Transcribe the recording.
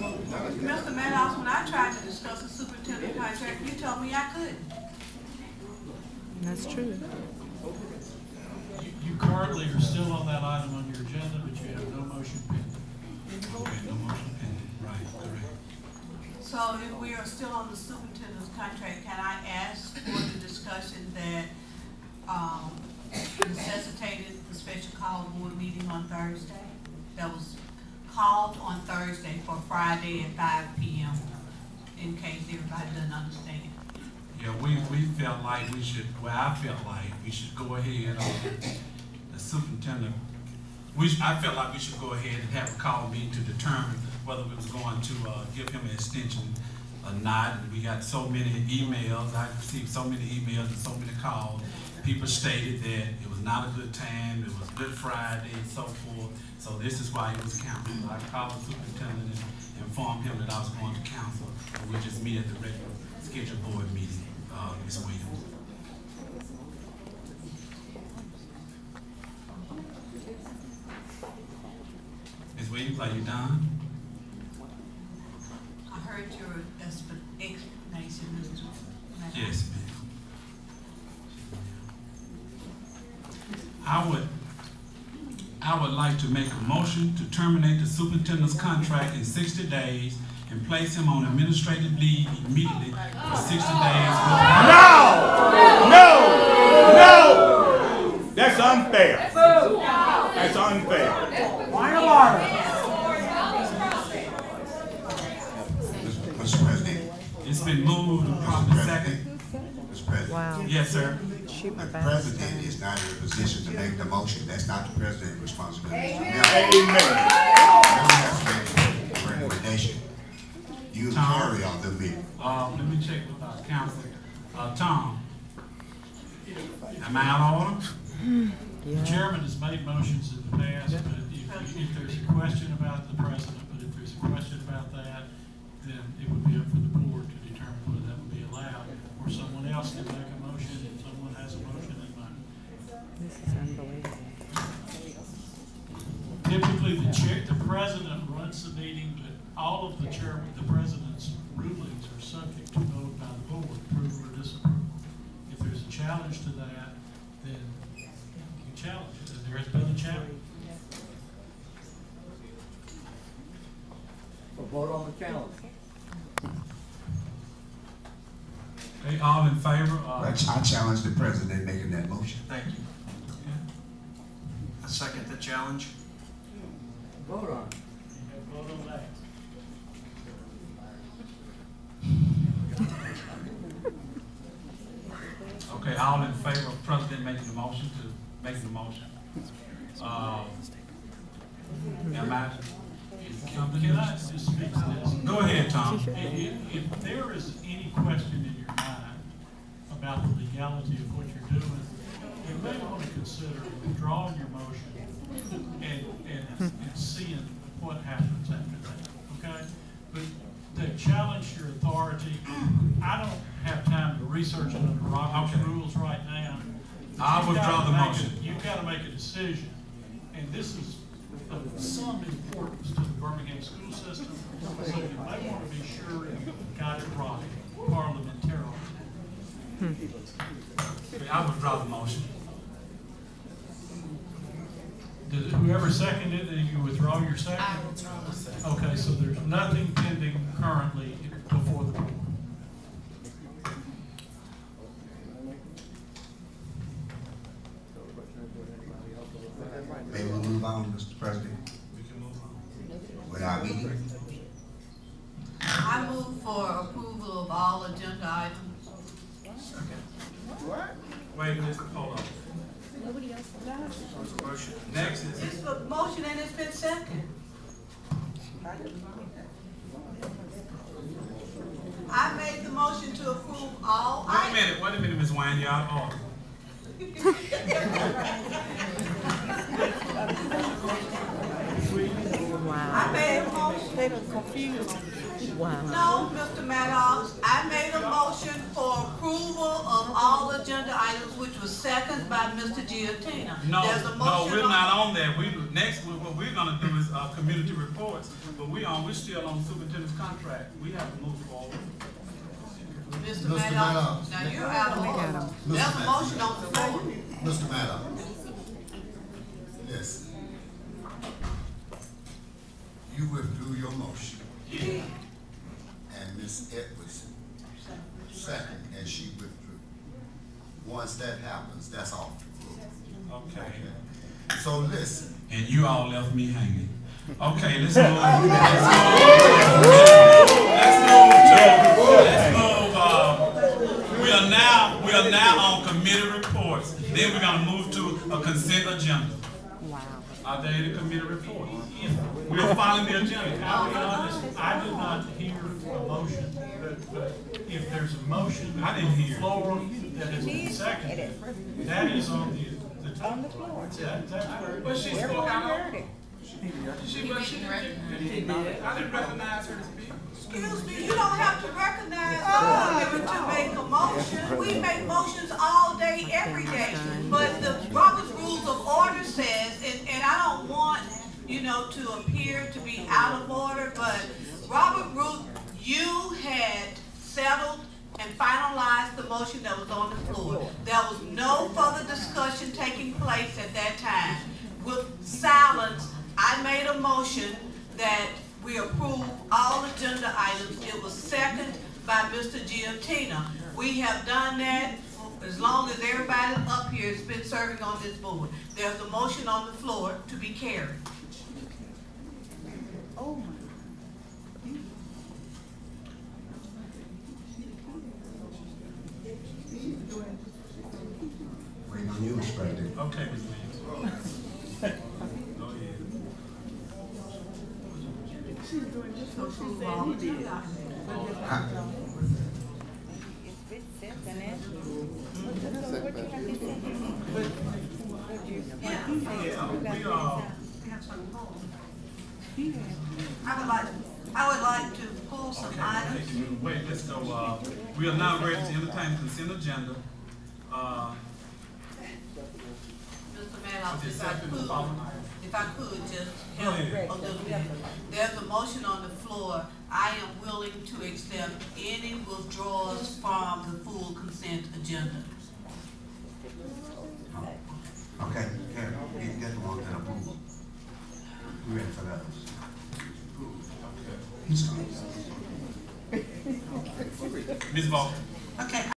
Mr. Maddox, when I tried to discuss the superintendent contract, you told me I couldn't. That's true. You currently are still on that item on your agenda, but you have no motion pending. Okay, no motion pending. Right, correct. So if we are still on the superintendent's contract, can I ask for the discussion that necessitated the special call board meeting on Thursday? That was called on Thursday for Friday at 5 p.m. in case everybody doesn't understand. Yeah, we felt like we should, well, I felt like we should go ahead on the superintendent. I felt like we should go ahead and have a call meeting to determine whether we was going to give him an extension or not. And we got so many emails. I received so many emails and so many calls. People stated that it was not a good time, it was Good Friday and so forth. So this is why it was canceled. I called the superintendent and informed him that I was going to council. And we'll just meet at the regular scheduled board meeting, Ms. Williams. Ms. Williams, are you done? I heard your explanation, Mr. Maddox. Yes, ma'am. I would like to make a motion to terminate the superintendent's contract in 60 days and place him on administrative leave immediately for 60 days. No! That's unfair. That's unfair. Point of order. Mr. President. It's been moved and properly second. Mr. President. Wow. Yes, sir. The president is not in a position to make the motion. That's not the president's responsibility. Amen. The recommendation. You carry on the meeting. Let me check with our counsel. Tom, am I out of order? Yeah. The chairman has made motions in the past, but if there's a question about the president, then it would be up for the board to determine whether that would be allowed, or someone else can make a motion if someone has a motion in mind. This is unbelievable. Typically, the president runs the meeting, but all of the president's rulings are subject to vote by the board, approve or disapprove. If there's a challenge to that, then you challenge it, and there has been a challenge. We'll vote on the challenge. Okay, all in favor? I challenge the president making that motion. Thank you. I second the challenge. Vote on it. Vote on that. Okay, all in favor of president making the motion am I? Can I just speak to this? Go ahead, Tom. If there is any question in your mind about the legality of what you're doing, you may want to consider withdrawing your motion and seeing what happens after that, okay? But to challenge your authority, I don't have time to research it under Robert's rules right now. I'll withdraw the motion. You've got to make a decision, and this is of some importance to the Birmingham school system, so you may want to be sure you got it right parliamentarily. Okay, I withdraw the motion. Did whoever seconded it, you withdraw your second? I withdraw the second. Okay, so there's nothing pending currently before the board. May we move on, Mr. President? We can move on. With our meeting? I move for approval of all agenda items. What? Wait, hold on. Nobody else Motion. Next is It's a motion and it's been seconded. I made the motion to approve all items. wait a minute, Ms. Wayne, you're out of order. I made a motion. They done confused. Wow. No, Mr. Maddox, I made a motion for approval of all agenda items, which was seconded by Mr. Giatina. No, There's a no, motion we're not on that. What we're gonna do is, community reports, but we're still on superintendent's contract. We have to move forward. Mr. Mr. Maddox, Maddox. now you're out of order. There's a motion on the floor. Mr. Maddox. Listen. You withdrew your motion. And Ms. Edwards second, and she withdrew. Once that happens, that's off the floor. Okay. So listen. And you all left me hanging. Okay, let's move. We are now on committee reports. Then we're gonna move to a consent agenda. Wow. Are there any committee reports? We're following the agenda. I'll be honest, I did not hear a motion, but if there's a motion I didn't hear. floor that has been seconded, that is on the floor. That's where. But she spoke Everyone out. heard it. I didn't recognize her to speak. Excuse me, you don't have to recognize someone to make a motion. We make motions all day, every day. But the Robert's Rules of Order says, and I don't want, to appear to be out of order, but Robert Rules, you had settled and finalized the motion that was on the floor. There was no further discussion taking place at that time. With silence, I made a motion that we approve all agenda items. It was seconded by Mr. Giatina. We have done that for as long as everybody up here has been serving on this board. There's a motion on the floor to be carried. Oh my. Waiting on you, Mr. President. Okay, Ms. Williams. Go ahead. Approve all agenda items. I would like to pull some items. Okay, wait, let's go, we are now ready to entertain consent agenda. Mr. Maddox, With the second and following item. if I could just Go help ahead. a little bit. There's a motion on the floor. I am willing to accept any withdrawals from the full consent agenda. Okay, get the one that approved. We ready for that? Ms. Vaughn.